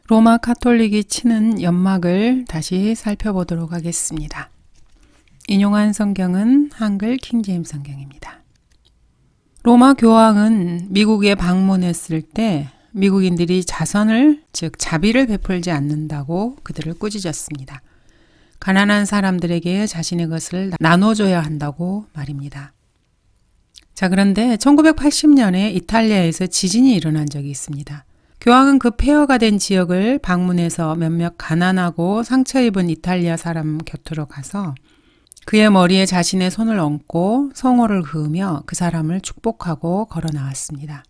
로마 카톨릭이 치는 연막을 다시 살펴보도록 하겠습니다. 인용한 성경은 한글 킹제임스 성경입니다. 로마 교황은 미국에 방문했을 때 미국인들이 자선을, 즉 자비를 베풀지 않는다고 그들을 꾸짖었습니다. 가난한 사람들에게 자신의 것을 나눠줘야 한다고 말입니다. 자, 그런데 1980년에 이탈리아에서 지진이 일어난 적이 있습니다. 교황은 그 폐허가 된 지역을 방문해서 몇몇 가난하고 상처 입은 이탈리아 사람 곁으로 가서 그의 머리에 자신의 손을 얹고 성호를 그으며 그 사람을 축복하고 걸어 나왔습니다.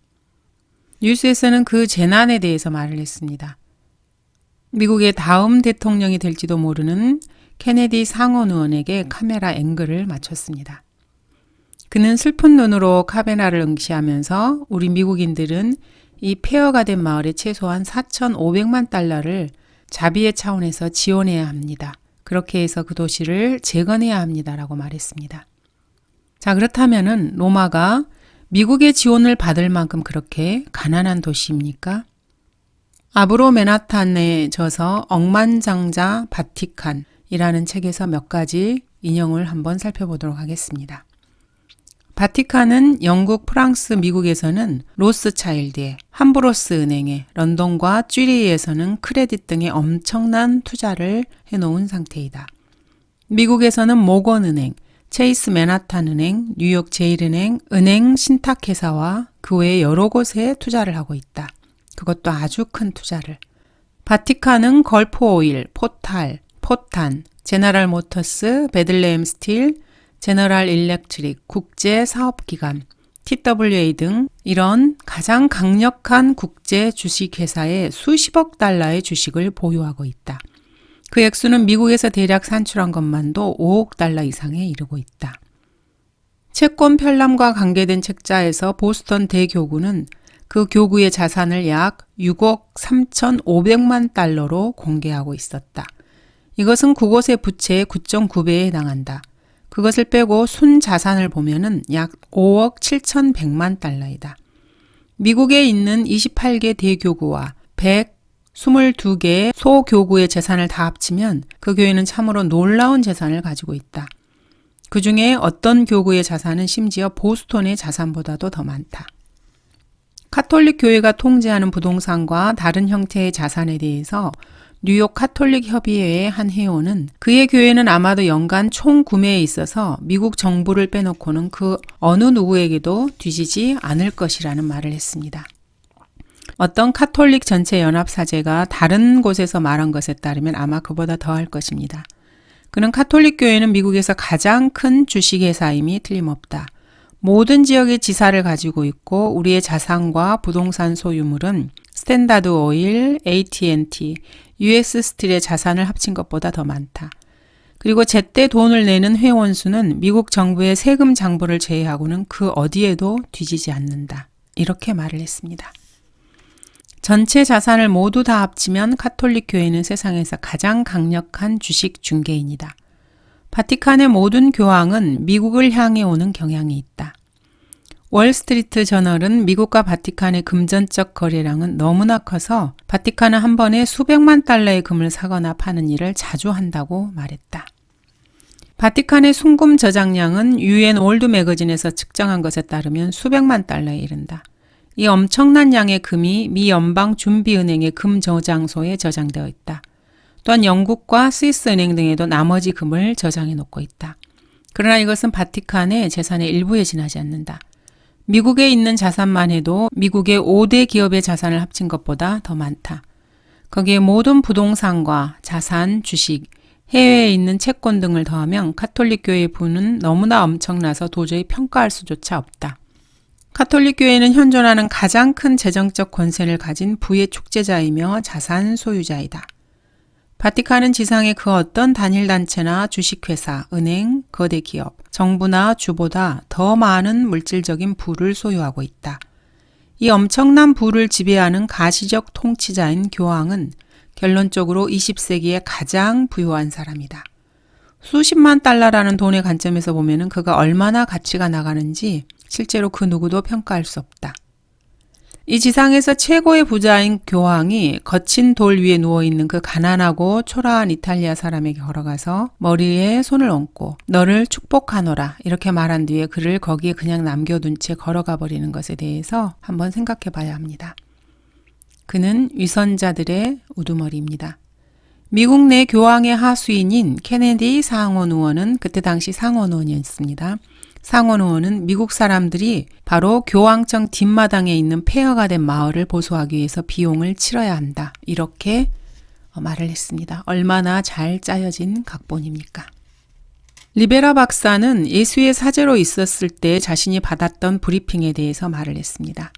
뉴스에서는 그 재난에 대해서 말을 했습니다. 미국의 다음 대통령이 될지도 모르는 케네디 상원 의원에게 카메라 앵글을 맞췄습니다. 그는 슬픈 눈으로 카메라를 응시하면서 우리 미국인들은 이 폐허가 된 마을에 최소한 4,500만 달러를 자비의 차원에서 지원해야 합니다. 그렇게 해서 그 도시를 재건해야 합니다라고 말했습니다. 자, 그렇다면은 로마가 미국의 지원을 받을 만큼 그렇게 가난한 도시입니까? 아브로 맨하탄에 져서 억만장자 바티칸이라는 책에서 몇 가지 인용을 한번 살펴보도록 하겠습니다. 바티칸은 영국, 프랑스, 미국에서는 로스차일드에, 함브로스 은행에, 런던과 쥐리히에서는 크레딧 등의 엄청난 투자를 해놓은 상태이다. 미국에서는 모건은행, 체이스 맨하탄 은행, 뉴욕 제일은행, 은행 신탁회사와 그 외에 여러 곳에 투자를 하고 있다. 그것도 아주 큰 투자를. 바티칸은 걸프오일, 포탈, 포탄, 제너럴 모터스, 베들레헴 스틸, 제너럴 일렉트릭, 국제사업기관, TWA 등 이런 가장 강력한 국제 주식회사의 수십억 달러의 주식을 보유하고 있다. 그 액수는 미국에서 대략 산출한 것만도 5억 달러 이상에 이르고 있다. 채권 편람과 관계된 책자에서 보스턴 대교구는 그 교구의 자산을 약 6억 3,500만 달러로 공개하고 있었다. 이것은 그곳의 부채의 9.9배에 해당한다. 그것을 빼고 순자산을 보면은 약 5억 7,100만 달러이다. 미국에 있는 28개 대교구와 122개 소교구의 재산을 다 합치면 그 교회는 참으로 놀라운 재산을 가지고 있다. 그 중에 어떤 교구의 자산은 심지어 보스턴의 자산보다도 더 많다. 카톨릭 교회가 통제하는 부동산과 다른 형태의 자산에 대해서 뉴욕 카톨릭 협의회의 한 회원은 그의 교회는 아마도 연간 총 구매에 있어서 미국 정부를 빼놓고는 그 어느 누구에게도 뒤지지 않을 것이라는 말을 했습니다. 어떤 카톨릭 전체 연합사제가 다른 곳에서 말한 것에 따르면 아마 그보다 더할 것입니다. 그는 카톨릭 교회는 미국에서 가장 큰 주식회사임이 틀림없다. 모든 지역의 지사를 가지고 있고 우리의 자산과 부동산 소유물은 스탠다드 오일, AT&T, US 스틸의 자산을 합친 것보다 더 많다. 그리고 제때 돈을 내는 회원 수는 미국 정부의 세금 장부를 제외하고는 그 어디에도 뒤지지 않는다. 이렇게 말을 했습니다. 전체 자산을 모두 다 합치면 카톨릭 교회는 세상에서 가장 강력한 주식 중개인이다. 바티칸의 모든 교황은 미국을 향해 오는 경향이 있다. 월스트리트 저널은 미국과 바티칸의 금전적 거래량은 너무나 커서 바티칸은 한 번에 수백만 달러의 금을 사거나 파는 일을 자주 한다고 말했다. 바티칸의 순금 저장량은 UN 월드 매거진에서 측정한 것에 따르면 수백만 달러에 이른다. 이 엄청난 양의 금이 미 연방준비은행의 금 저장소에 저장되어 있다. 또한 영국과 스위스 은행 등에도 나머지 금을 저장해 놓고 있다. 그러나 이것은 바티칸의 재산의 일부에 지나지 않는다. 미국에 있는 자산만 해도 미국의 5대 기업의 자산을 합친 것보다 더 많다. 거기에 모든 부동산과 자산, 주식, 해외에 있는 채권 등을 더하면 카톨릭 교회의 부는 너무나 엄청나서 도저히 평가할 수조차 없다. 카톨릭 교회는 현존하는 가장 큰 재정적 권세를 가진 부의 축제자이며 자산 소유자이다. 바티칸은 지상의 그 어떤 단일단체나 주식회사, 은행, 거대 기업, 정부나 주보다 더 많은 물질적인 부를 소유하고 있다. 이 엄청난 부를 지배하는 가시적 통치자인 교황은 결론적으로 20세기의 가장 부유한 사람이다. 수십만 달러라는 돈의 관점에서 보면 그가 얼마나 가치가 나가는지 실제로 그 누구도 평가할 수 없다. 이 지상에서 최고의 부자인 교황이 거친 돌 위에 누워있는 그 가난하고 초라한 이탈리아 사람에게 걸어가서 머리에 손을 얹고 너를 축복하노라 이렇게 말한 뒤에 그를 거기에 그냥 남겨둔 채 걸어가 버리는 것에 대해서 한번 생각해 봐야 합니다. 그는 위선자들의 우두머리입니다. 미국 내 교황의 하수인인 케네디 상원 의원은 그때 당시 상원 의원이었습니다. 상원 의원은 미국 사람들이 바로 교황청 뒷마당에 있는 폐허가 된 마을을 보수하기 위해서 비용을 치러야 한다. 이렇게 말을 했습니다. 얼마나 잘 짜여진 각본입니까? 리베라 박사는 예수의 사제로 있었을 때 자신이 받았던 브리핑에 대해서 말을 했습니다.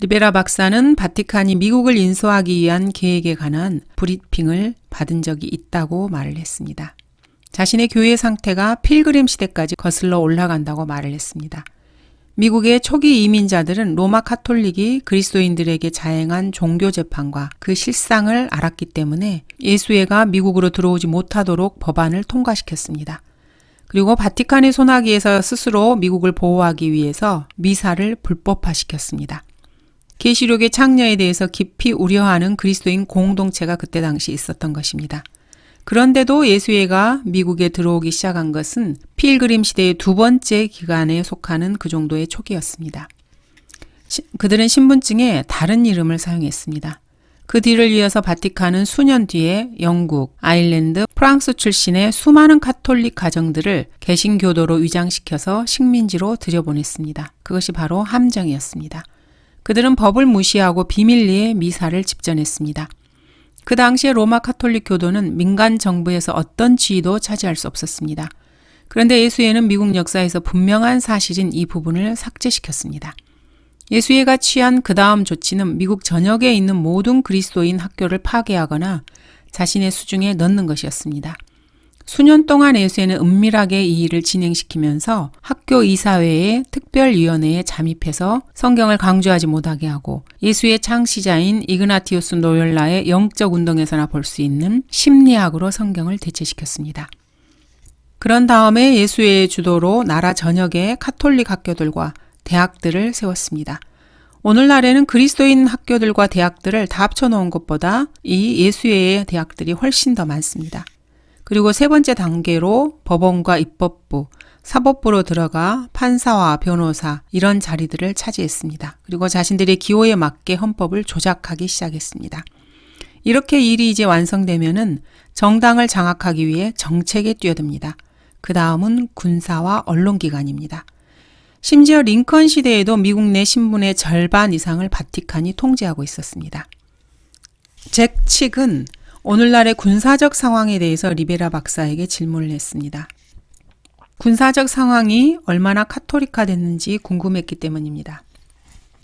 리베라 박사는 바티칸이 미국을 인수하기 위한 계획에 관한 브리핑을 받은 적이 있다고 말을 했습니다. 자신의 교회 상태가 필그림 시대까지 거슬러 올라간다고 말을 했습니다. 미국의 초기 이민자들은 로마 카톨릭이 그리스도인들에게 자행한 종교 재판과 그 실상을 알았기 때문에 예수회가 미국으로 들어오지 못하도록 법안을 통과시켰습니다. 그리고 바티칸의 손아귀에서 스스로 미국을 보호하기 위해서 미사를 불법화시켰습니다. 계시록의 창녀에 대해서 깊이 우려하는 그리스도인 공동체가 그때 당시 있었던 것입니다. 그런데도 예수회가 미국에 들어오기 시작한 것은 필그림 시대의 두 번째 기간에 속하는 그 정도의 초기였습니다. 그들은 신분증에 다른 이름을 사용했습니다. 그 뒤를 이어서 바티칸은 수년 뒤에 영국, 아일랜드, 프랑스 출신의 수많은 카톨릭 가정들을 개신교도로 위장시켜서 식민지로 들여보냈습니다. 그것이 바로 함정이었습니다. 그들은 법을 무시하고 비밀리에 미사를 집전했습니다. 그 당시에 로마 카톨릭 교도는 민간 정부에서 어떤 지위도 차지할 수 없었습니다. 그런데 예수회는 미국 역사에서 분명한 사실인 이 부분을 삭제시켰습니다. 예수회가 취한 그 다음 조치는 미국 전역에 있는 모든 그리스도인 학교를 파괴하거나 자신의 수중에 넣는 것이었습니다. 수년 동안 예수회는 은밀하게 이 일을 진행시키면서 학교 이사회의 특별위원회에 잠입해서 성경을 강조하지 못하게 하고 예수의 창시자인 이그나티우스 로욜라의 영적 운동에서나 볼 수 있는 심리학으로 성경을 대체시켰습니다. 그런 다음에 예수회의 주도로 나라 전역의 카톨릭 학교들과 대학들을 세웠습니다. 오늘날에는 그리스도인 학교들과 대학들을 다 합쳐놓은 것보다 이 예수회의 대학들이 훨씬 더 많습니다. 그리고 세 번째 단계로 법원과 입법부, 사법부로 들어가 판사와 변호사 이런 자리들을 차지했습니다. 그리고 자신들의 기호에 맞게 헌법을 조작하기 시작했습니다. 이렇게 일이 이제 완성되면은 정당을 장악하기 위해 정책에 뛰어듭니다. 그 다음은 군사와 언론기관입니다. 심지어 링컨 시대에도 미국 내 신분의 절반 이상을 바티칸이 통제하고 있었습니다. 잭 칙은 오늘날의 군사적 상황에 대해서 리베라 박사에게 질문을 했습니다. 군사적 상황이 얼마나 카톨릭화됐는지 궁금했기 때문입니다.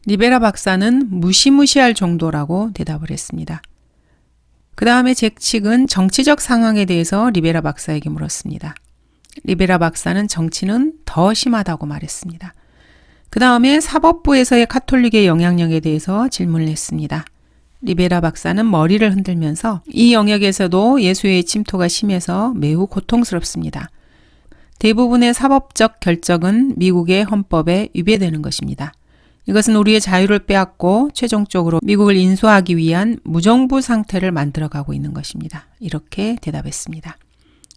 리베라 박사는 무시무시할 정도라고 대답을 했습니다. 그 다음에 잭 칙은 정치적 상황에 대해서 리베라 박사에게 물었습니다. 리베라 박사는 정치는 더 심하다고 말했습니다. 그 다음에 사법부에서의 카톨릭의 영향력에 대해서 질문을 했습니다. 리베라 박사는 머리를 흔들면서 이 영역에서도 예수의 침토가 심해서 매우 고통스럽습니다. 대부분의 사법적 결정은 미국의 헌법에 위배되는 것입니다. 이것은 우리의 자유를 빼앗고 최종적으로 미국을 인수하기 위한 무정부 상태를 만들어가고 있는 것입니다. 이렇게 대답했습니다.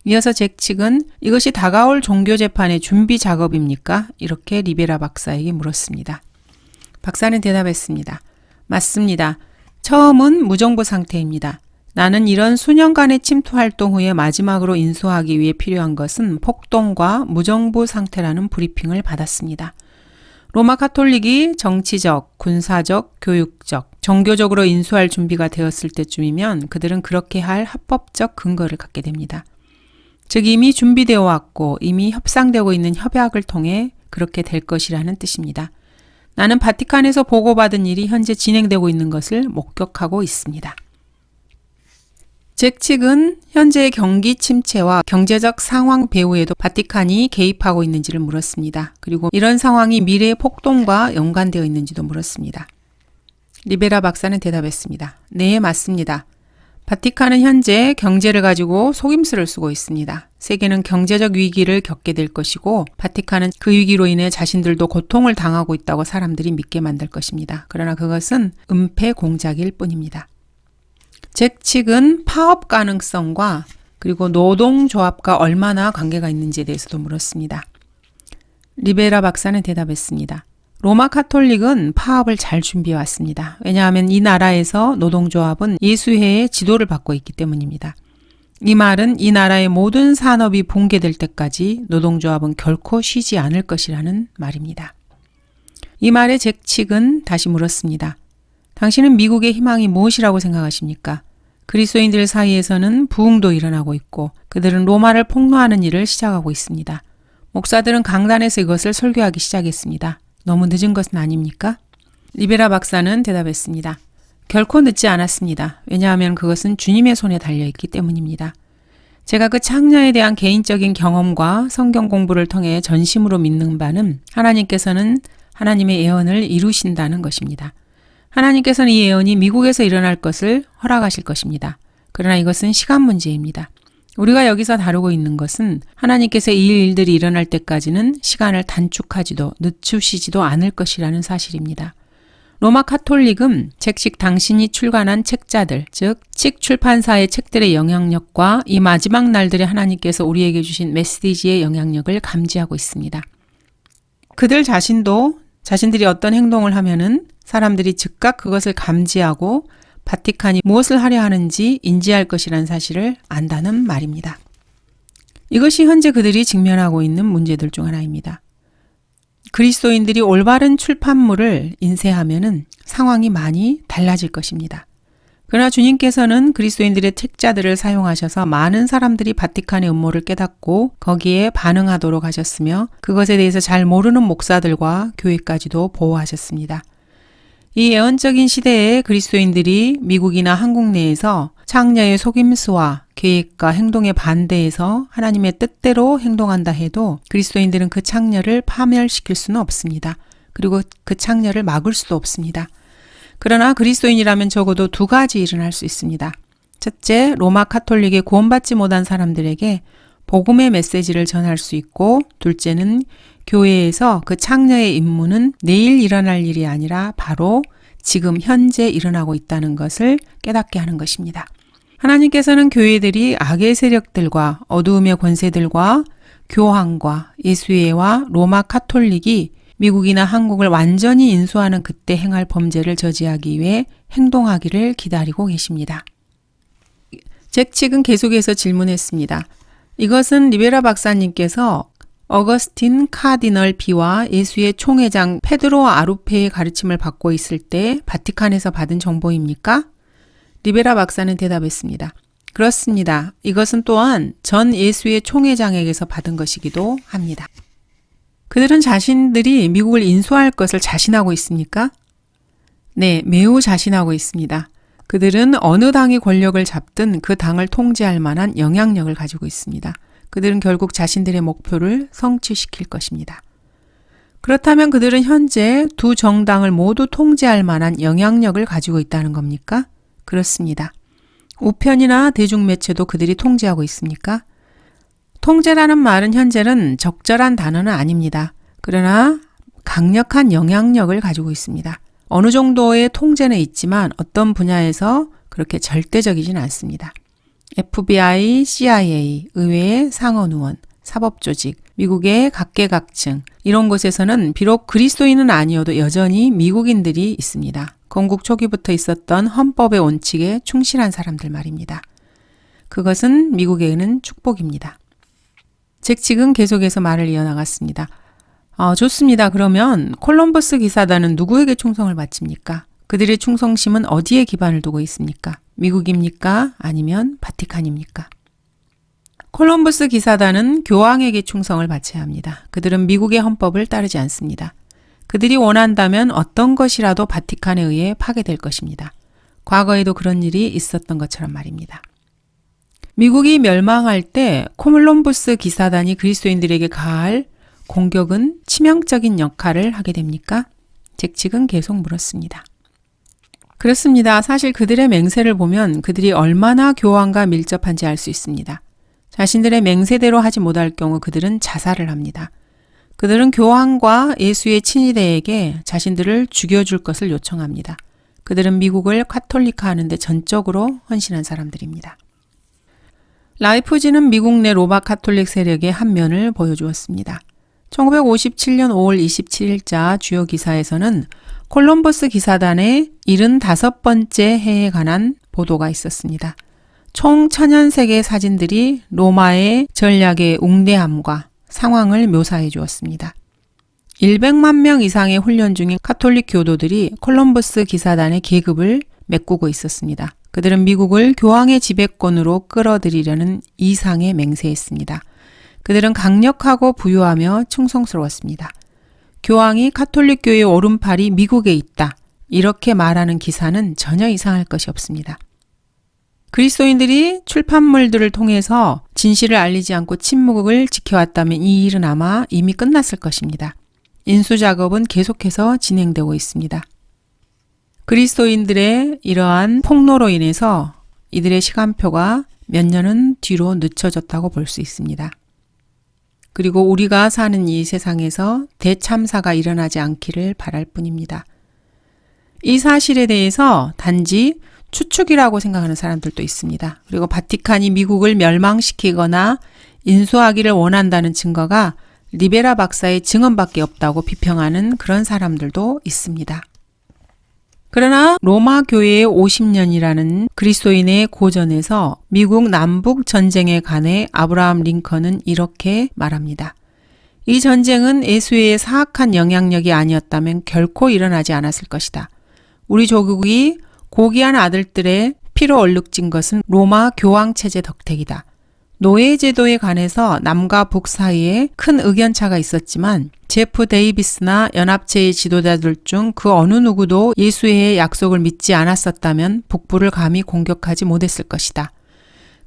이어서 잭 칙은 이것이 다가올 종교재판의 준비 작업입니까? 이렇게 리베라 박사에게 물었습니다. 박사는 대답했습니다. 맞습니다. 처음은 무정부 상태입니다. 나는 이런 수년간의 침투 활동 후에 마지막으로 인수하기 위해 필요한 것은 폭동과 무정부 상태라는 브리핑을 받았습니다. 로마 카톨릭이 정치적, 군사적, 교육적, 종교적으로 인수할 준비가 되었을 때쯤이면 그들은 그렇게 할 합법적 근거를 갖게 됩니다. 즉 이미 준비되어 왔고 이미 협상되고 있는 협약을 통해 그렇게 될 것이라는 뜻입니다. 나는 바티칸에서 보고받은 일이 현재 진행되고 있는 것을 목격하고 있습니다. 잭 칙은 현재의 경기 침체와 경제적 상황 배후에도 바티칸이 개입하고 있는지를 물었습니다. 그리고 이런 상황이 미래의 폭동과 연관되어 있는지도 물었습니다. 리베라 박사는 대답했습니다. 네, 맞습니다. 바티칸은 현재 경제를 가지고 속임수를 쓰고 있습니다. 세계는 경제적 위기를 겪게 될 것이고 바티칸은 그 위기로 인해 자신들도 고통을 당하고 있다고 사람들이 믿게 만들 것입니다. 그러나 그것은 은폐 공작일 뿐입니다. 잭 측은 파업 가능성과 그리고 노동조합과 얼마나 관계가 있는지에 대해서도 물었습니다. 리베라 박사는 대답했습니다. 로마 카톨릭은 파업을 잘 준비해 왔습니다. 왜냐하면 이 나라에서 노동조합은 예수회의 지도를 받고 있기 때문입니다. 이 말은 이 나라의 모든 산업이 붕괴될 때까지 노동조합은 결코 쉬지 않을 것이라는 말입니다. 이 말에 잭 측은 다시 물었습니다. 당신은 미국의 희망이 무엇이라고 생각하십니까? 그리스도인들 사이에서는 부흥도 일어나고 있고 그들은 로마를 폭로하는 일을 시작하고 있습니다. 목사들은 강단에서 이것을 설교하기 시작했습니다. 너무 늦은 것은 아닙니까? 리베라 박사는 대답했습니다. 결코 늦지 않았습니다. 왜냐하면 그것은 주님의 손에 달려있기 때문입니다. 제가 그 창녀에 대한 개인적인 경험과 성경 공부를 통해 전심으로 믿는 바는 하나님께서는 하나님의 예언을 이루신다는 것입니다. 하나님께서는 이 예언이 미국에서 일어날 것을 허락하실 것입니다. 그러나 이것은 시간 문제입니다. 우리가 여기서 다루고 있는 것은 하나님께서 이 일들이 일어날 때까지는 시간을 단축하지도 늦추시지도 않을 것이라는 사실입니다. 로마 카톨릭은 잭식 당신이 출간한 책자들, 즉 칙 출판사의 책들의 영향력과 이 마지막 날들에 하나님께서 우리에게 주신 메시지의 영향력을 감지하고 있습니다. 그들 자신도 자신들이 어떤 행동을 하면은 사람들이 즉각 그것을 감지하고 바티칸이 무엇을 하려 하는지 인지할 것이라는 사실을 안다는 말입니다. 이것이 현재 그들이 직면하고 있는 문제들 중 하나입니다. 그리스도인들이 올바른 출판물을 인쇄하면은 상황이 많이 달라질 것입니다. 그러나 주님께서는 그리스도인들의 책자들을 사용하셔서 많은 사람들이 바티칸의 음모를 깨닫고 거기에 반응하도록 하셨으며 그것에 대해서 잘 모르는 목사들과 교회까지도 보호하셨습니다. 이 예언적인 시대에 그리스도인들이 미국이나 한국 내에서 창녀의 속임수와 계획과 행동에 반대해서 하나님의 뜻대로 행동한다 해도 그리스도인들은 그 창녀를 파멸시킬 수는 없습니다. 그리고 그 창녀를 막을 수도 없습니다. 그러나 그리스도인이라면 적어도 두 가지 일은 할 수 있습니다. 첫째, 로마 카톨릭에 구원받지 못한 사람들에게 복음의 메시지를 전할 수 있고, 둘째는 교회에서 그 창녀의 임무는 내일 일어날 일이 아니라 바로 지금 현재 일어나고 있다는 것을 깨닫게 하는 것입니다. 하나님께서는 교회들이 악의 세력들과 어두움의 권세들과 교황과 예수회와 로마 카톨릭이 미국이나 한국을 완전히 인수하는 그때 행할 범죄를 저지하기 위해 행동하기를 기다리고 계십니다. 잭 측은 계속해서 질문했습니다. 이것은 리베라 박사님께서 어거스틴 카디널 비와 예수의 총회장 페드로 아루페의 가르침을 받고 있을 때 바티칸에서 받은 정보입니까? 리베라 박사는 대답했습니다. 그렇습니다. 이것은 또한 전 예수의 총회장에게서 받은 것이기도 합니다. 그들은 자신들이 미국을 인수할 것을 자신하고 있습니까? 네, 매우 자신하고 있습니다. 그들은 어느 당이 권력을 잡든 그 당을 통제할 만한 영향력을 가지고 있습니다. 그들은 결국 자신들의 목표를 성취시킬 것입니다. 그렇다면 그들은 현재 두 정당을 모두 통제할 만한 영향력을 가지고 있다는 겁니까? 그렇습니다. 우편이나 대중매체도 그들이 통제하고 있습니까? 통제라는 말은 현재는 적절한 단어는 아닙니다. 그러나 강력한 영향력을 가지고 있습니다. 어느 정도의 통제는 있지만 어떤 분야에서 그렇게 절대적이진 않습니다. FBI, CIA, 의회의 상원의원, 사법조직, 미국의 각계각층 이런 곳에서는 비록 그리스도인은 아니어도 여전히 미국인들이 있습니다. 건국 초기부터 있었던 헌법의 원칙에 충실한 사람들 말입니다. 그것은 미국에는 축복입니다. 잭 측은 계속해서 말을 이어나갔습니다. 좋습니다. 그러면 콜럼버스 기사단은 누구에게 충성을 바칩니까? 그들의 충성심은 어디에 기반을 두고 있습니까? 미국입니까? 아니면 바티칸입니까? 콜럼버스 기사단은 교황에게 충성을 바쳐야 합니다. 그들은 미국의 헌법을 따르지 않습니다. 그들이 원한다면 어떤 것이라도 바티칸에 의해 파괴될 것입니다. 과거에도 그런 일이 있었던 것처럼 말입니다. 미국이 멸망할 때 콜럼버스 기사단이 그리스도인들에게 가할 공격은 치명적인 역할을 하게 됩니까? 잭 측은 계속 물었습니다. 그렇습니다. 사실 그들의 맹세를 보면 그들이 얼마나 교황과 밀접한지 알 수 있습니다. 자신들의 맹세대로 하지 못할 경우 그들은 자살을 합니다. 그들은 교황과 예수의 친위대에게 자신들을 죽여줄 것을 요청합니다. 그들은 미국을 카톨릭화하는 데 전적으로 헌신한 사람들입니다. 라이프지는 미국 내 로마 카톨릭 세력의 한 면을 보여주었습니다. 1957년 5월 27일자 주요 기사에서는 콜럼버스 기사단의 75번째 해에 관한 보도가 있었습니다. 총 1000여 사진들이 로마의 전략의 웅대함과 상황을 묘사해 주었습니다. 100만 명 이상의 훈련 중인 카톨릭 교도들이 콜럼버스 기사단의 계급을 메꾸고 있었습니다. 그들은 미국을 교황의 지배권으로 끌어들이려는 이상에 맹세했습니다. 그들은 강력하고 부유하며 충성스러웠습니다. 교황이 카톨릭 교회의 오른팔이 미국에 있다. 이렇게 말하는 기사는 전혀 이상할 것이 없습니다. 그리스도인들이 출판물들을 통해서 진실을 알리지 않고 침묵을 지켜왔다면 이 일은 아마 이미 끝났을 것입니다. 인수 작업은 계속해서 진행되고 있습니다. 그리스도인들의 이러한 폭로로 인해서 이들의 시간표가 몇 년은 뒤로 늦춰졌다고 볼 수 있습니다. 그리고 우리가 사는 이 세상에서 대참사가 일어나지 않기를 바랄 뿐입니다. 이 사실에 대해서 단지 추측이라고 생각하는 사람들도 있습니다. 그리고 바티칸이 미국을 멸망시키거나 인수하기를 원한다는 증거가 리베라 박사의 증언밖에 없다고 비평하는 그런 사람들도 있습니다. 그러나 로마 교회의 50년이라는 그리스도인의 고전에서 미국 남북 전쟁에 관해 아브라함 링컨은 이렇게 말합니다. 이 전쟁은 예수의 사악한 영향력이 아니었다면 결코 일어나지 않았을 것이다. 우리 조국이 고귀한 아들들의 피로 얼룩진 것은 로마 교황 체제 덕택이다. 노예 제도에 관해서 남과 북 사이에 큰 의견차가 있었지만 제프 데이비스나 연합체의 지도자들 중 그 어느 누구도 예수의 약속을 믿지 않았었다면 북부를 감히 공격하지 못했을 것이다.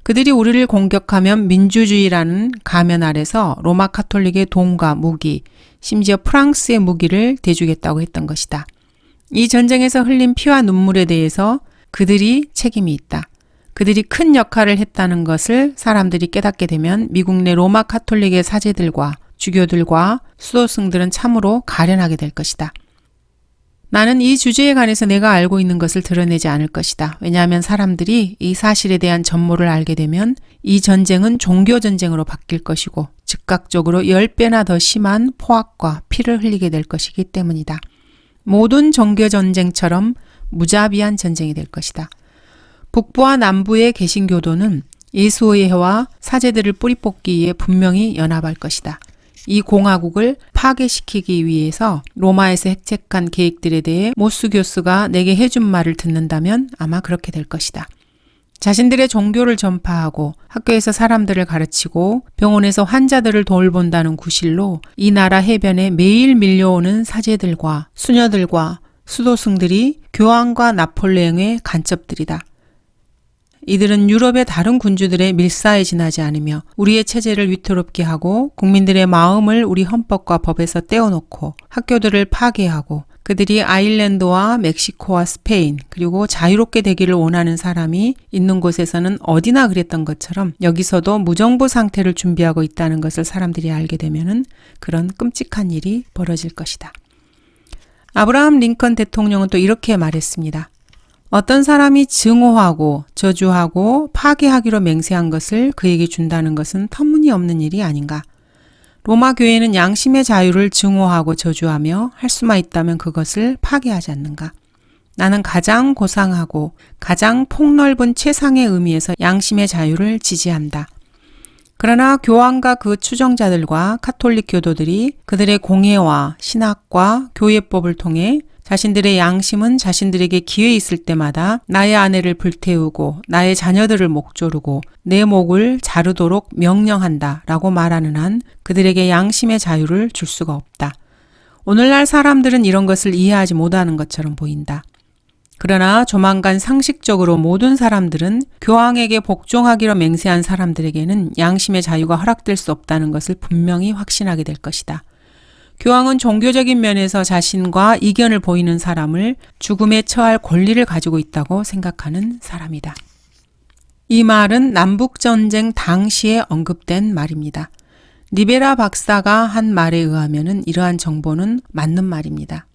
그들이 우리를 공격하면 민주주의라는 가면 아래서 로마 카톨릭의 돈과 무기, 심지어 프랑스의 무기를 대주겠다고 했던 것이다. 이 전쟁에서 흘린 피와 눈물에 대해서 그들이 책임이 있다. 그들이 큰 역할을 했다는 것을 사람들이 깨닫게 되면 미국 내 로마 카톨릭의 사제들과 주교들과 수도승들은 참으로 가련하게 될 것이다. 나는 이 주제에 관해서 내가 알고 있는 것을 드러내지 않을 것이다. 왜냐하면 사람들이 이 사실에 대한 전모를 알게 되면 이 전쟁은 종교전쟁으로 바뀔 것이고 즉각적으로 10배나 더 심한 포악과 피를 흘리게 될 것이기 때문이다. 모든 종교전쟁처럼 무자비한 전쟁이 될 것이다. 북부와 남부의 개신교도는 예수의 해와 사제들을 뿌리 뽑기 위해 분명히 연합할 것이다. 이 공화국을 파괴시키기 위해서 로마에서 획책한 계획들에 대해 모스 교수가 내게 해준 말을 듣는다면 아마 그렇게 될 것이다. 자신들의 종교를 전파하고 학교에서 사람들을 가르치고 병원에서 환자들을 돌본다는 구실로 이 나라 해변에 매일 밀려오는 사제들과 수녀들과 수도승들이 교황과 나폴레옹의 간첩들이다. 이들은 유럽의 다른 군주들의 밀사에 지나지 않으며 우리의 체제를 위태롭게 하고 국민들의 마음을 우리 헌법과 법에서 떼어놓고 학교들을 파괴하고 그들이 아일랜드와 멕시코와 스페인 그리고 자유롭게 되기를 원하는 사람이 있는 곳에서는 어디나 그랬던 것처럼 여기서도 무정부 상태를 준비하고 있다는 것을 사람들이 알게 되면은 그런 끔찍한 일이 벌어질 것이다. 아브라함 링컨 대통령은 또 이렇게 말했습니다. 어떤 사람이 증오하고 저주하고 파괴하기로 맹세한 것을 그에게 준다는 것은 터무니없는 일이 아닌가. 로마 교회는 양심의 자유를 증오하고 저주하며 할 수만 있다면 그것을 파괴하지 않는가. 나는 가장 고상하고 가장 폭넓은 최상의 의미에서 양심의 자유를 지지한다. 그러나 교황과 그 추종자들과 카톨릭 교도들이 그들의 공예와 신학과 교회법을 통해 자신들의 양심은 자신들에게 기회 있을 때마다 나의 아내를 불태우고 나의 자녀들을 목조르고 내 목을 자르도록 명령한다 라고 말하는 한 그들에게 양심의 자유를 줄 수가 없다. 오늘날 사람들은 이런 것을 이해하지 못하는 것처럼 보인다. 그러나 조만간 상식적으로 모든 사람들은 교황에게 복종하기로 맹세한 사람들에게는 양심의 자유가 허락될 수 없다는 것을 분명히 확신하게 될 것이다. 교황은 종교적인 면에서 자신과 이견을 보이는 사람을 죽음에 처할 권리를 가지고 있다고 생각하는 사람이다. 이 말은 남북전쟁 당시에 언급된 말입니다. 니베라 박사가 한 말에 의하면 이러한 정보는 맞는 말입니다.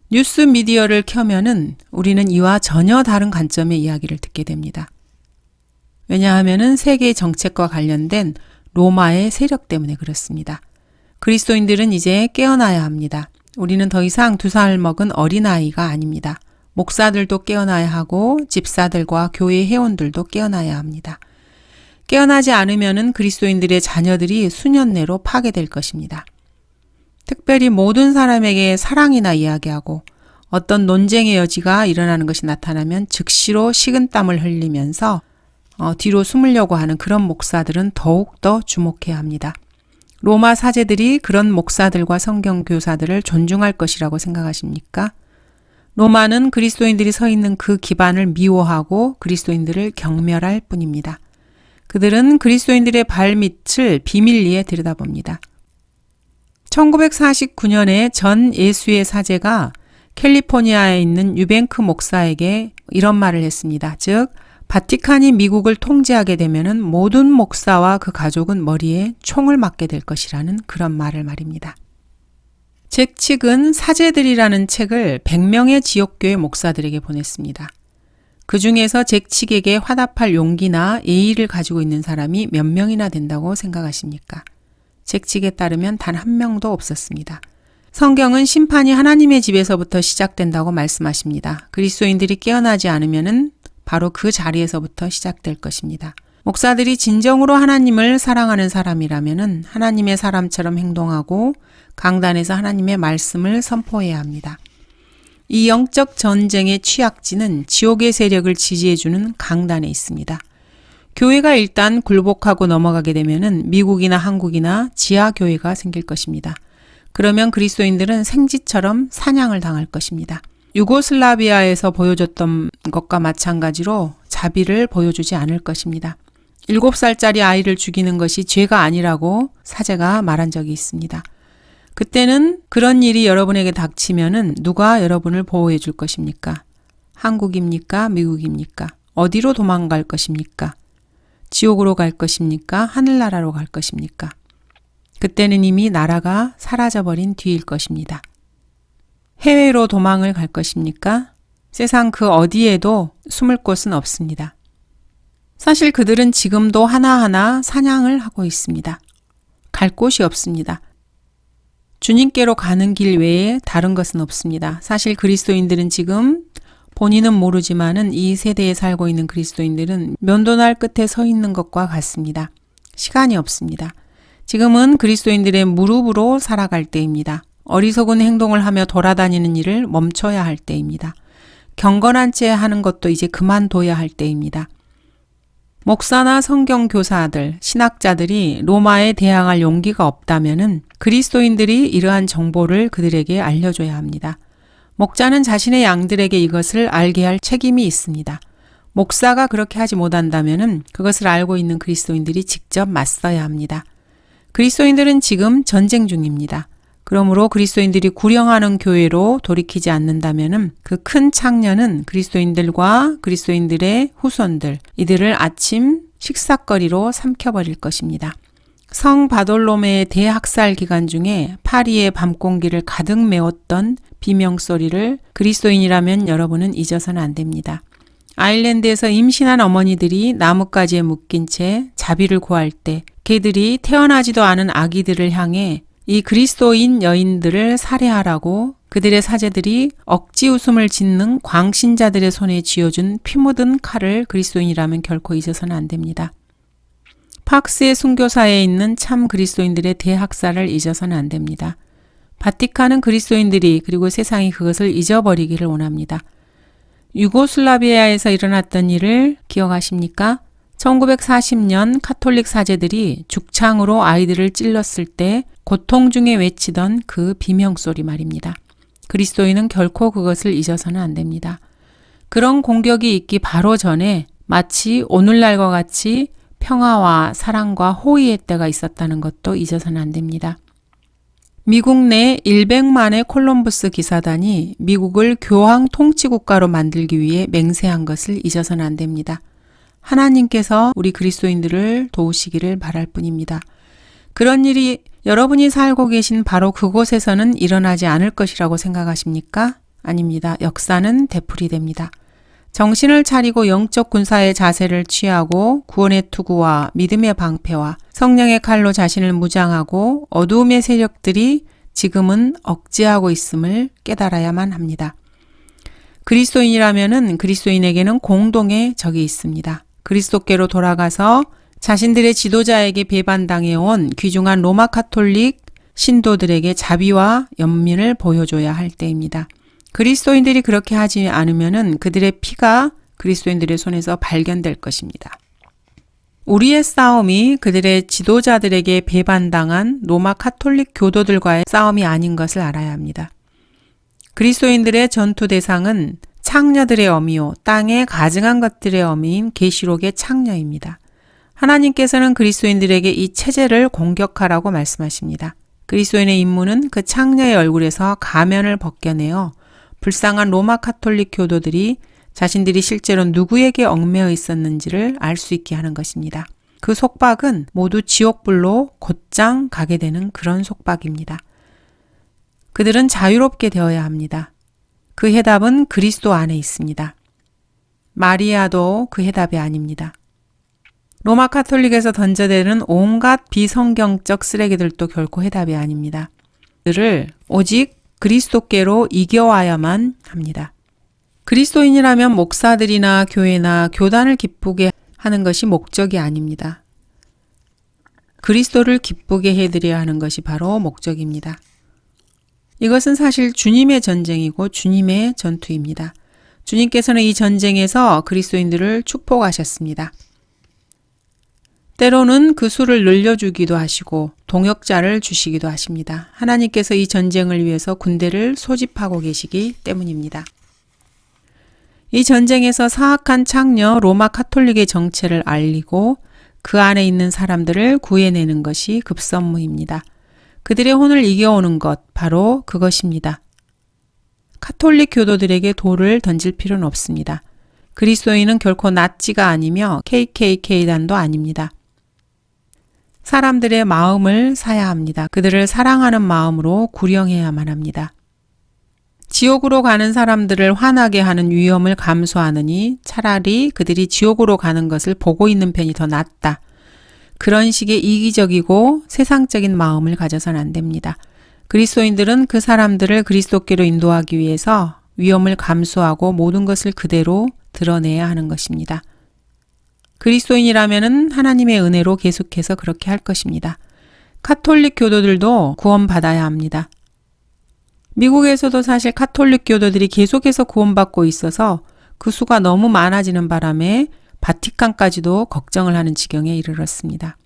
뉴스 미디어를 켜면은 우리는 이와 전혀 다른 관점의 이야기를 듣게 됩니다. 왜냐하면 세계 정책과 관련된 로마의 세력 때문에 그렇습니다. 그리스도인들은 이제 깨어나야 합니다. 우리는 더 이상 2살 먹은 어린아이가 아닙니다. 목사들도 깨어나야 하고 집사들과 교회 회원들도 깨어나야 합니다. 깨어나지 않으면 그리스도인들의 자녀들이 수년 내로 파괴될 것입니다. 특별히 모든 사람에게 사랑이나 이야기하고 어떤 논쟁의 여지가 일어나는 것이 나타나면 즉시로 식은땀을 흘리면서 뒤로 숨으려고 하는 그런 목사들은 더욱더 주목해야 합니다. 로마 사제들이 그런 목사들과 성경교사들을 존중할 것이라고 생각하십니까? 로마는 그리스도인들이 서 있는 그 기반을 미워하고 그리스도인들을 경멸할 뿐입니다. 그들은 그리스도인들의 발밑을 비밀리에 들여다봅니다. 1949년에 전 예수의 사제가 캘리포니아에 있는 유뱅크 목사에게 이런 말을 했습니다. 즉, 바티칸이 미국을 통제하게 되면 모든 목사와 그 가족은 머리에 총을 맞게 될 것이라는 그런 말을 말입니다. 잭 칙은 사제들이라는 책을 100명의 지역교회 목사들에게 보냈습니다. 그 중에서 잭 칙에게 화답할 용기나 예의를 가지고 있는 사람이 몇 명이나 된다고 생각하십니까? 잭 칙에 따르면 단 한 명도 없었습니다. 성경은 심판이 하나님의 집에서부터 시작된다고 말씀하십니다. 그리스도인들이 깨어나지 않으면은 바로 그 자리에서부터 시작될 것입니다. 목사들이 진정으로 하나님을 사랑하는 사람이라면 하나님의 사람처럼 행동하고 강단에서 하나님의 말씀을 선포해야 합니다. 이 영적 전쟁의 취약지는 지옥의 세력을 지지해주는 강단에 있습니다. 교회가 일단 굴복하고 넘어가게 되면 미국이나 한국이나 지하교회가 생길 것입니다. 그러면 그리스도인들은 생쥐처럼 사냥을 당할 것입니다. 유고슬라비아에서 보여줬던 것과 마찬가지로 자비를 보여주지 않을 것입니다. 7살짜리 아이를 죽이는 것이 죄가 아니라고 사제가 말한 적이 있습니다. 그때는 그런 일이 여러분에게 닥치면은 누가 여러분을 보호해 줄 것입니까? 한국입니까? 미국입니까? 어디로 도망갈 것입니까? 지옥으로 갈 것입니까? 하늘나라로 갈 것입니까? 그때는 이미 나라가 사라져버린 뒤일 것입니다. 해외로 도망을 갈 것입니까? 세상 그 어디에도 숨을 곳은 없습니다. 사실 그들은 지금도 하나하나 사냥을 하고 있습니다. 갈 곳이 없습니다. 주님께로 가는 길 외에 다른 것은 없습니다. 사실 그리스도인들은 지금 본인은 모르지만은 이 세대에 살고 있는 그리스도인들은 면도날 끝에 서 있는 것과 같습니다. 시간이 없습니다. 지금은 그리스도인들의 무릎으로 살아갈 때입니다. 어리석은 행동을 하며 돌아다니는 일을 멈춰야 할 때입니다. 경건한 채 하는 것도 이제 그만둬야 할 때입니다. 목사나 성경교사들, 신학자들이 로마에 대항할 용기가 없다면은 그리스도인들이 이러한 정보를 그들에게 알려줘야 합니다. 목자는 자신의 양들에게 이것을 알게 할 책임이 있습니다. 목사가 그렇게 하지 못한다면은 그것을 알고 있는 그리스도인들이 직접 맞서야 합니다. 그리스도인들은 지금 전쟁 중입니다. 그러므로 그리스도인들이 구령하는 교회로 돌이키지 않는다면은 그 큰 창녀는 그리스도인들과 그리스도인들의 후손들, 이들을 아침 식사거리로 삼켜버릴 것입니다. 성 바돌로메의 대학살 기간 중에 파리의 밤공기를 가득 메웠던 비명소리를 그리스도인이라면 여러분은 잊어서는 안 됩니다. 아일랜드에서 임신한 어머니들이 나뭇가지에 묶인 채 자비를 구할 때 개들이 태어나지도 않은 아기들을 향해 이 그리스도인 여인들을 살해하라고 그들의 사제들이 억지 웃음을 짓는 광신자들의 손에 쥐어준 피 묻은 칼을 그리스도인이라면 결코 잊어서는 안 됩니다. 팍스의 순교사에 있는 참 그리스도인들의 대학살을 잊어서는 안 됩니다. 바티칸은 그리스도인들이 그리고 세상이 그것을 잊어버리기를 원합니다. 유고슬라비아에서 일어났던 일을 기억하십니까? 1940년 카톨릭 사제들이 죽창으로 아이들을 찔렀을 때 고통 중에 외치던 그 비명소리 말입니다. 그리스도인은 결코 그것을 잊어서는 안 됩니다. 그런 공격이 있기 바로 전에 마치 오늘날과 같이 평화와 사랑과 호의의 때가 있었다는 것도 잊어서는 안 됩니다. 미국 내 100만의 콜럼버스 기사단이 미국을 교황 통치국가로 만들기 위해 맹세한 것을 잊어서는 안 됩니다. 하나님께서 우리 그리스도인들을 도우시기를 바랄 뿐입니다. 그런 일이 여러분이 살고 계신 바로 그곳에서는 일어나지 않을 것이라고 생각하십니까? 아닙니다. 역사는 되풀이됩니다. 정신을 차리고 영적 군사의 자세를 취하고 구원의 투구와 믿음의 방패와 성령의 칼로 자신을 무장하고 어두움의 세력들이 지금은 억제하고 있음을 깨달아야만 합니다. 그리스도인이라면은 그리스도인에게는 공동의 적이 있습니다. 그리스도께로 돌아가서 자신들의 지도자에게 배반당해온 귀중한 로마 카톨릭 신도들에게 자비와 연민을 보여줘야 할 때입니다. 그리스도인들이 그렇게 하지 않으면은 그들의 피가 그리스도인들의 손에서 발견될 것입니다. 우리의 싸움이 그들의 지도자들에게 배반당한 로마 카톨릭 교도들과의 싸움이 아닌 것을 알아야 합니다. 그리스도인들의 전투 대상은 창녀들의 어미요 땅에 가증한 것들의 어미인 계시록의 창녀입니다. 하나님께서는 그리스도인들에게 이 체제를 공격하라고 말씀하십니다. 그리스도인의 임무는 그 창녀의 얼굴에서 가면을 벗겨내어 불쌍한 로마 카톨릭 교도들이 자신들이 실제로 누구에게 얽매여 있었는지를 알 수 있게 하는 것입니다. 그 속박은 모두 지옥불로 곧장 가게 되는 그런 속박입니다. 그들은 자유롭게 되어야 합니다. 그 해답은 그리스도 안에 있습니다. 마리아도 그 해답이 아닙니다. 로마 카톨릭에서 던져대는 온갖 비성경적 쓰레기들도 결코 해답이 아닙니다. 그들을 오직 그리스도께로 이겨와야만 합니다. 그리스도인이라면 목사들이나 교회나 교단을 기쁘게 하는 것이 목적이 아닙니다. 그리스도를 기쁘게 해드려야 하는 것이 바로 목적입니다. 이것은 사실 주님의 전쟁이고 주님의 전투입니다. 주님께서는 이 전쟁에서 그리스도인들을 축복하셨습니다. 때로는 그 수를 늘려주기도 하시고 동역자를 주시기도 하십니다. 하나님께서 이 전쟁을 위해서 군대를 소집하고 계시기 때문입니다. 이 전쟁에서 사악한 창녀 로마 카톨릭의 정체를 알리고 그 안에 있는 사람들을 구해내는 것이 급선무입니다. 그들의 혼을 이겨오는 것 바로 그것입니다. 카톨릭 교도들에게 돌을 던질 필요는 없습니다. 그리스도인은 결코 나치가 아니며 KKK단도 아닙니다. 사람들의 마음을 사야 합니다. 그들을 사랑하는 마음으로 구령해야만 합니다. 지옥으로 가는 사람들을 화나게 하는 위험을 감수하느니 차라리 그들이 지옥으로 가는 것을 보고 있는 편이 더 낫다. 그런 식의 이기적이고 세상적인 마음을 가져서는 안 됩니다. 그리스도인들은 그 사람들을 그리스도께로 인도하기 위해서 위험을 감수하고 모든 것을 그대로 드러내야 하는 것입니다. 그리스도인이라면 하나님의 은혜로 계속해서 그렇게 할 것입니다. 카톨릭 교도들도 구원받아야 합니다. 미국에서도 사실 카톨릭 교도들이 계속해서 구원받고 있어서 그 수가 너무 많아지는 바람에 바티칸까지도 걱정을 하는 지경에 이르렀습니다.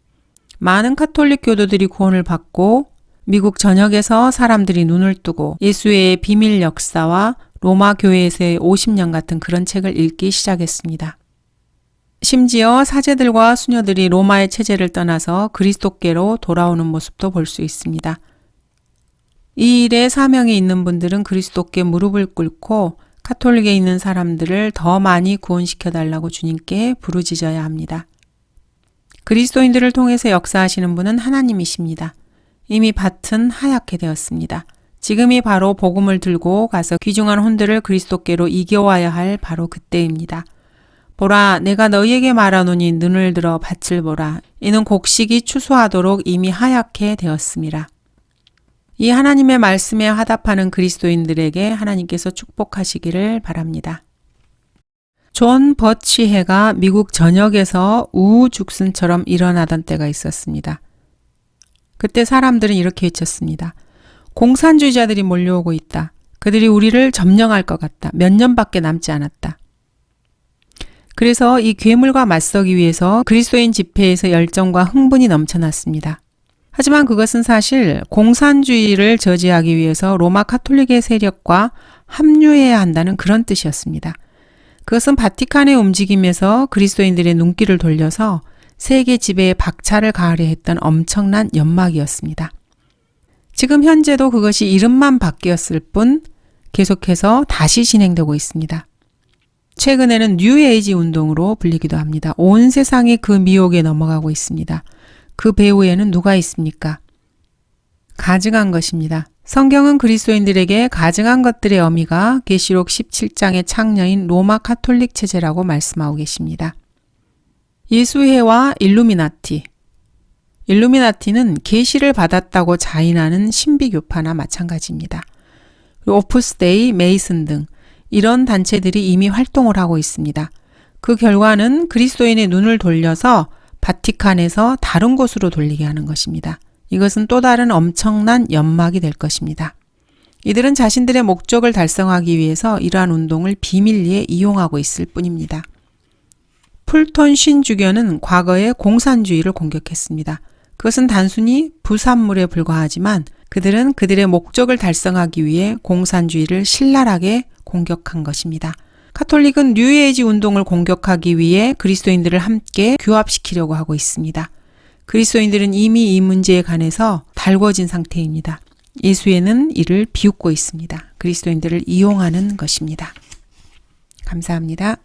많은 카톨릭 교도들이 구원을 받고 미국 전역에서 사람들이 눈을 뜨고 예수의 비밀 역사와 로마 교회에서의 50년 같은 그런 책을 읽기 시작했습니다. 심지어 사제들과 수녀들이 로마의 체제를 떠나서 그리스도께로 돌아오는 모습도 볼 수 있습니다. 이 일에 사명이 있는 분들은 그리스도께 무릎을 꿇고 카톨릭에 있는 사람들을 더 많이 구원시켜달라고 주님께 부르짖어야 합니다. 그리스도인들을 통해서 역사하시는 분은 하나님이십니다. 이미 밭은 하얗게 되었습니다. 지금이 바로 복음을 들고 가서 귀중한 혼들을 그리스도께로 이겨와야 할 바로 그때입니다. 보라, 내가 너희에게 말하노니 눈을 들어 밭을 보라. 이는 곡식이 추수하도록 이미 하얗게 되었습니다. 이 하나님의 말씀에 화답하는 그리스도인들에게 하나님께서 축복하시기를 바랍니다. 존 버치해가 미국 전역에서 우후죽순처럼 일어나던 때가 있었습니다. 그때 사람들은 이렇게 외쳤습니다. 공산주의자들이 몰려오고 있다. 그들이 우리를 점령할 것 같다. 몇 년밖에 남지 않았다. 그래서 이 괴물과 맞서기 위해서 그리스도인 집회에서 열정과 흥분이 넘쳐났습니다. 하지만 그것은 사실 공산주의를 저지하기 위해서 로마 카톨릭의 세력과 합류해야 한다는 그런 뜻이었습니다. 그것은 바티칸의 움직임에서 그리스도인들의 눈길을 돌려서 세계 지배에 박차를 가하려 했던 엄청난 연막이었습니다. 지금 현재도 그것이 이름만 바뀌었을 뿐 계속해서 다시 진행되고 있습니다. 최근에는 뉴에이지 운동으로 불리기도 합니다. 온 세상이 그 미혹에 넘어가고 있습니다. 그 배후에는 누가 있습니까? 가증한 것입니다. 성경은 그리스도인들에게 가증한 것들의 어미가 계시록 17장의 창녀인 로마 카톨릭 체제라고 말씀하고 계십니다. 예수회와 일루미나티. 일루미나티는 계시를 받았다고 자인하는 신비교파나 마찬가지입니다. 오프스데이, 메이슨 등 이런 단체들이 이미 활동을 하고 있습니다. 그 결과는 그리스도인의 눈을 돌려서 바티칸에서 다른 곳으로 돌리게 하는 것입니다. 이것은 또 다른 엄청난 연막이 될 것입니다. 이들은 자신들의 목적을 달성하기 위해서 이러한 운동을 비밀리에 이용하고 있을 뿐입니다. 풀톤 신주교는 과거에 공산주의를 공격했습니다. 그것은 단순히 부산물에 불과하지만 그들은 그들의 목적을 달성하기 위해 공산주의를 신랄하게 공격한 것입니다. 카톨릭은 뉴에이지 운동을 공격하기 위해 그리스도인들을 함께 규합시키려고 하고 있습니다. 그리스도인들은 이미 이 문제에 관해서 달궈진 상태입니다. 예수회는 이를 비웃고 있습니다. 그리스도인들을 이용하는 것입니다. 감사합니다.